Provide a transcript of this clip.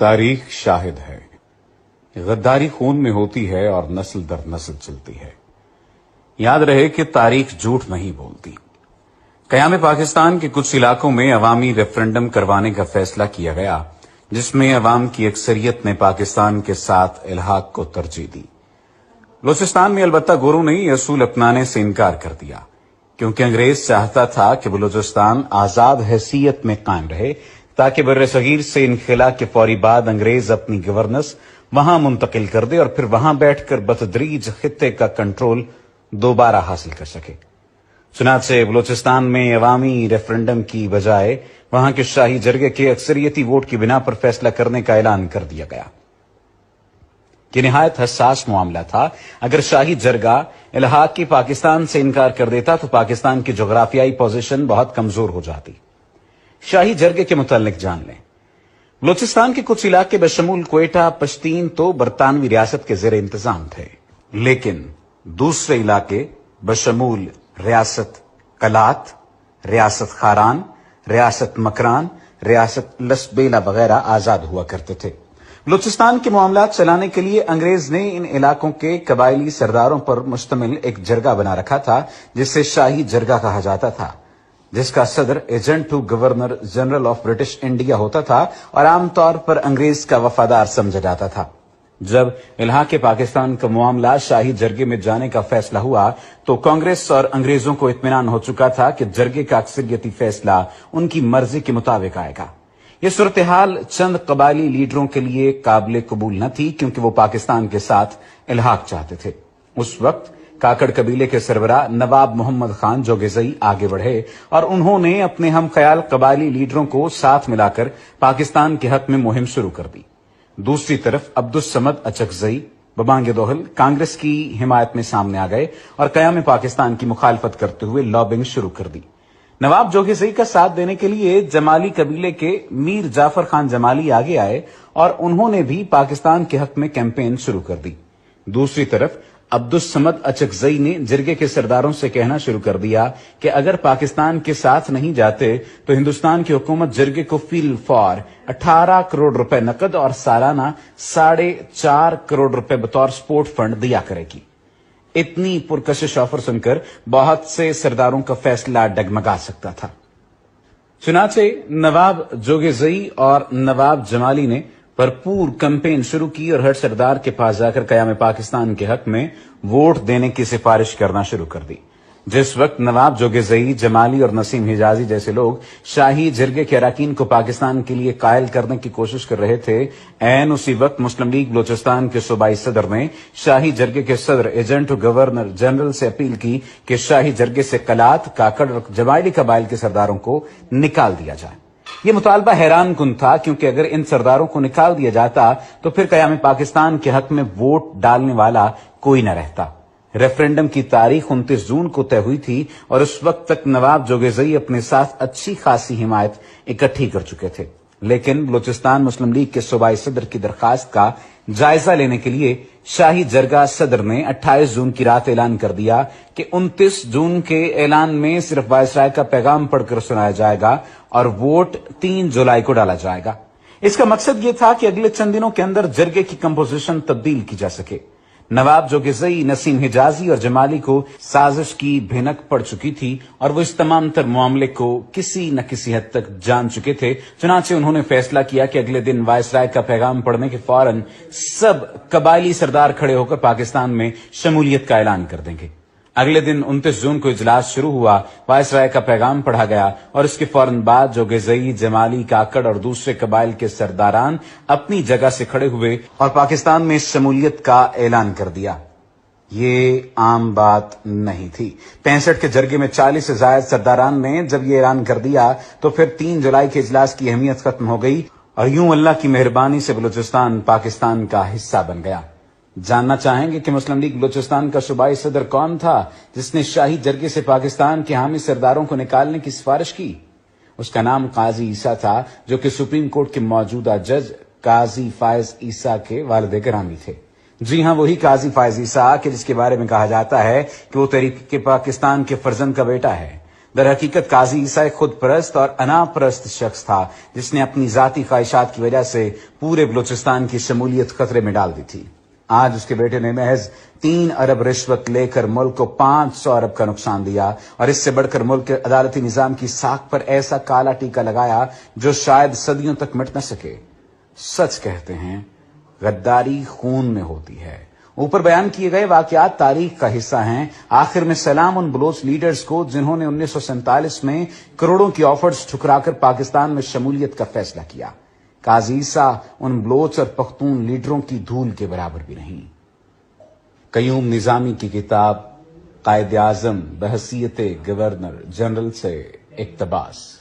تاریخ شاہد ہے، غداری خون میں ہوتی ہے اور نسل در نسل چلتی ہے۔ یاد رہے کہ تاریخ جھوٹ نہیں بولتی۔ قیام پاکستان کے کچھ علاقوں میں عوامی ریفرنڈم کروانے کا فیصلہ کیا گیا، جس میں عوام کی اکثریت نے پاکستان کے ساتھ الحاق کو ترجیح دی۔ بلوچستان میں البتہ گوروں نے یہ اصول اپنانے سے انکار کر دیا، کیونکہ انگریز چاہتا تھا کہ بلوچستان آزاد حیثیت میں قائم رہے تاکہ بر صغیر سے انخلا کے فوری بعد انگریز اپنی گورننس وہاں منتقل کر دے اور پھر وہاں بیٹھ کر بتدریج خطے کا کنٹرول دوبارہ حاصل کر سکے۔ چنانچہ بلوچستان میں عوامی ریفرنڈم کی بجائے وہاں کے شاہی جرگے کے اکثریتی ووٹ کی بنا پر فیصلہ کرنے کا اعلان کر دیا گیا۔ یہ نہایت حساس معاملہ تھا۔ اگر شاہی جرگہ الحاق کی پاکستان سے انکار کر دیتا تو پاکستان کی جغرافیائی پوزیشن بہت کمزور ہو جاتی۔ شاہی جرگے کے متعلق جان لیں۔ بلوچستان کے کچھ علاقے بشمول کوئٹہ، پشتین تو برطانوی ریاست کے زیر انتظام تھے، لیکن دوسرے علاقے بشمول ریاست کلات، ریاست خاران، ریاست مکران، ریاست لسبیلا وغیرہ آزاد ہوا کرتے تھے۔ بلوچستان کے معاملات چلانے کے لیے انگریز نے ان علاقوں کے قبائلی سرداروں پر مشتمل ایک جرگہ بنا رکھا تھا، جسے شاہی جرگہ کہا جاتا تھا، جس کا صدر agent to governor general of British India ہوتا تھا اور عام طور پر انگریز کا وفادار سمجھا جاتا تھا۔ جب الحاق پاکستان کا معاملہ شاہی جرگے میں جانے کا فیصلہ ہوا تو کانگریس اور انگریزوں کو اطمینان ہو چکا تھا کہ جرگے کا اکثریتی فیصلہ ان کی مرضی کے مطابق آئے گا۔ یہ صورتحال چند قبائلی لیڈروں کے لیے قابل قبول نہ تھی، کیونکہ وہ پاکستان کے ساتھ الحاق چاہتے تھے۔ اس وقت کاکڑ قبیلے کے سربراہ نواب محمد خان جوگیزئی آگے بڑھے اور انہوں نے اپنے ہم خیال قبائلی لیڈروں کو ساتھ ملا کر پاکستان کے حق میں مہم شروع کر دی۔ دوسری طرف عبدالصمد اچکزئی ببانگ دوہل کانگریس کی حمایت میں سامنے آ گئے اور قیام پاکستان کی مخالفت کرتے ہوئے لابنگ شروع کر دی۔ نواب جوگیزئی کا ساتھ دینے کے لیے جمالی قبیلے کے میر جعفر خان جمالی آگے آئے اور انہوں نے بھی پاکستان کے حق میں کیمپین شروع کر دی۔ دوسری طرف عبدالصمد اچکزئی نے جرگے کے سرداروں سے کہنا شروع کر دیا کہ اگر پاکستان کے ساتھ نہیں جاتے تو ہندوستان کی حکومت جرگے کو فی الفور 18 کروڑ روپے نقد اور سالانہ 4.5 کروڑ روپے بطور سپورٹ فنڈ دیا کرے گی۔ اتنی پرکشش آفر سن کر بہت سے سرداروں کا فیصلہ ڈگمگا سکتا تھا۔ چنانچہ نواب جوگیزئی اور نواب جمالی نے بھرپور کیمپین شروع کی اور ہر سردار کے پاس جا کر قیام پاکستان کے حق میں ووٹ دینے کی سفارش کرنا شروع کر دی۔ جس وقت نواب جوگیزئی، جمالی اور نسیم حجازی جیسے لوگ شاہی جرگے کے اراکین کو پاکستان کے لیے قائل کرنے کی کوشش کر رہے تھے، عین اسی وقت مسلم لیگ بلوچستان کے صوبائی صدر نے شاہی جرگے کے صدر ایجنٹ گورنر جنرل سے اپیل کی کہ شاہی جرگے سے کلات، کاکڑ اور جمالی قبائل کے سرداروں کو نکال دیا جائے۔ یہ مطالبہ حیران کن تھا، کیونکہ اگر ان سرداروں کو نکال دیا جاتا تو پھر قیام پاکستان کے حق میں ووٹ ڈالنے والا کوئی نہ رہتا۔ ریفرنڈم کی تاریخ 29 جون کو طے ہوئی تھی اور اس وقت تک نواب جوگیزئی اپنے ساتھ اچھی خاصی حمایت اکٹھی کر چکے تھے، لیکن بلوچستان مسلم لیگ کے صوبائی صدر کی درخواست کا جائزہ لینے کے لیے شاہی جرگہ صدر نے 28 جون کی رات اعلان کر دیا کہ 29 جون کے اعلان میں صرف وائسرائے کا پیغام پڑھ کر سنایا جائے گا اور ووٹ 3 جولائی کو ڈالا جائے گا۔ اس کا مقصد یہ تھا کہ اگلے چند دنوں کے اندر جرگے کی کمپوزیشن تبدیل کی جا سکے۔ نواب جوگیزئی، نسیم حجازی اور جمالی کو سازش کی بھنک پڑ چکی تھی اور وہ اس تمام تر معاملے کو کسی نہ کسی حد تک جان چکے تھے۔ چنانچہ انہوں نے فیصلہ کیا کہ اگلے دن وائسرائے کا پیغام پڑھنے کے فوراً سب قبائلی سردار کھڑے ہو کر پاکستان میں شمولیت کا اعلان کر دیں گے۔ اگلے دن 29 جون کو اجلاس شروع ہوا، وائسرائے کا پیغام پڑھا گیا اور اس کے فوراً بعد جوگیزئی، جمالی، کاکڑ اور دوسرے قبائل کے سرداران اپنی جگہ سے کھڑے ہوئے اور پاکستان میں شمولیت کا اعلان کر دیا۔ یہ عام بات نہیں تھی۔ 65 کے جرگے میں 40 سے زائد سرداران نے جب یہ اعلان کر دیا تو پھر 3 جولائی کے اجلاس کی اہمیت ختم ہو گئی اور یوں اللہ کی مہربانی سے بلوچستان پاکستان کا حصہ بن گیا۔ جاننا چاہیں گے کہ مسلم لیگ بلوچستان کا صوبائی صدر کون تھا جس نے شاہی جرگے سے پاکستان کے حامی سرداروں کو نکالنے کی سفارش کی؟ اس کا نام قاضی عیسیٰ تھا، جو کہ سپریم کورٹ کے موجودہ جج قاضی فائز عیسیٰ کے والد گرامی تھے۔ جی ہاں، وہی قاضی فائز عیسیٰ کہ جس کے بارے میں کہا جاتا ہے کہ وہ تحریک پاکستان کے فرزند کا بیٹا ہے۔ در حقیقت قاضی عیسیٰ ایک خود پرست اور انا پرست شخص تھا جس نے اپنی ذاتی خواہشات کی وجہ سے پورے بلوچستان کی شمولیت خطرے میں ڈال دی تھی۔ آج اس کے بیٹے نے محض 3 ارب رشوت لے کر ملک کو 500 ارب کا نقصان دیا اور اس سے بڑھ کر ملک کے عدالتی نظام کی ساکھ پر ایسا کالا ٹیکا لگایا جو شاید صدیوں تک مٹ نہ سکے۔ سچ کہتے ہیں غداری خون میں ہوتی ہے۔ اوپر بیان کیے گئے واقعات تاریخ کا حصہ ہیں۔ آخر میں سلام ان بلوچ لیڈرز کو جنہوں نے 1947 میں کروڑوں کی آفرز ٹھکرا کر پاکستان میں شمولیت کا فیصلہ کیا۔ قاضی عیسیٰ ان بلوچ اور پختون لیڈروں کی دھول کے برابر بھی نہیں۔ قیوم نظامی کی کتاب قائد اعظم بحیثیت گورنر جنرل سے اقتباس۔